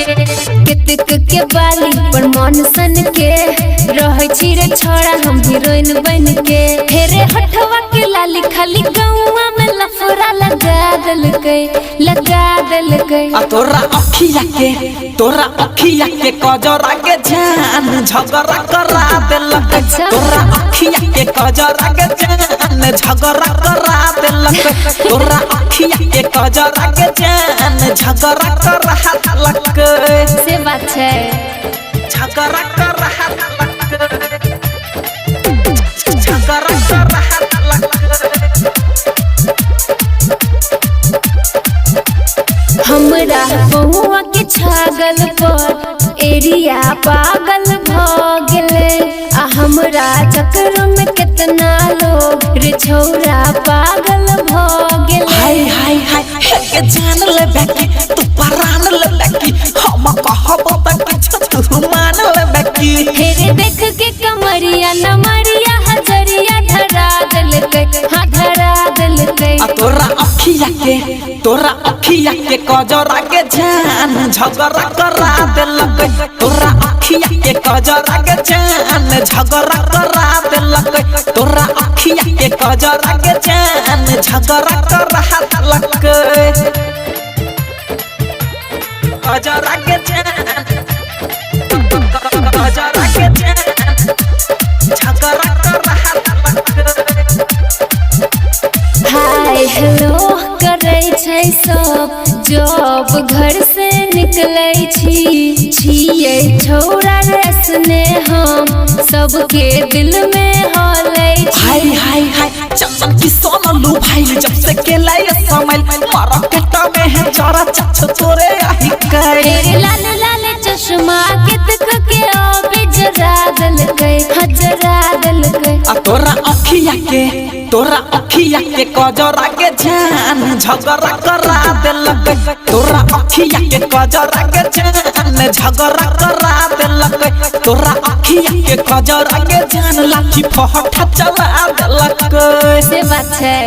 कितक के बाली पर मन सन के रहे छी रे छोड़ा हम हीरोइन बन के हेरे हटवा के लाली खाली गौवा में लफड़ा लगा देलकै आ तोरा अखिया के कजरा के जान झगड़ा करा देलक। तोरा अखिया के कजरा के जान झगड़ा करा देलक। तोरा अखिया के कजरा के जान झगड़ा करा देलक। से बात है झगड़ा करा देलक। झगड़ा करा देलक। हमरा बहुआ के छागल पर एरिया पागल भ गेले आ हमरा चक्कर में कितना लोग रे छौरा पागल भ गेले। हाय हाय हाय के जान ले बेकी तू परान ले बेकी हम कहबो त किछ तू मान ले बेकी। हेरे देख के कमरिया नमरिया हजरिया धरा देलकै हाँ धरा देलकै। तोरा अखिया के कजरा के जान झगड़ा करा देलक। तोरा अखिया के कजरा के जान झगड़ा करा देलक। तोरा अखिया के कजरा के जान झगड़ा करा देलक। कजरा के जान कजरा के जान झगड़ा करा देलक। हाय हेलो करे छै सब जब घर से निकलै छियै छौरा रसने हम सबके दिल में हलै छी। हाय हाय हाय चंदन की सोनलू भाई जब से केला ये समय मार्केट में है जरा चच तोरे आही करे। लाल लाल चश्मा कितक के ओबे जरा देलकै हजरा देलकै। आ तोरा अखिया के कजरा के जान झगड़ा करा देलक। तोरा अखिया के कजरा के जान झगड़ा करा देलक। तोरा अखिया के कजरा के जान लाठी फहटा चला देलक। से बात है।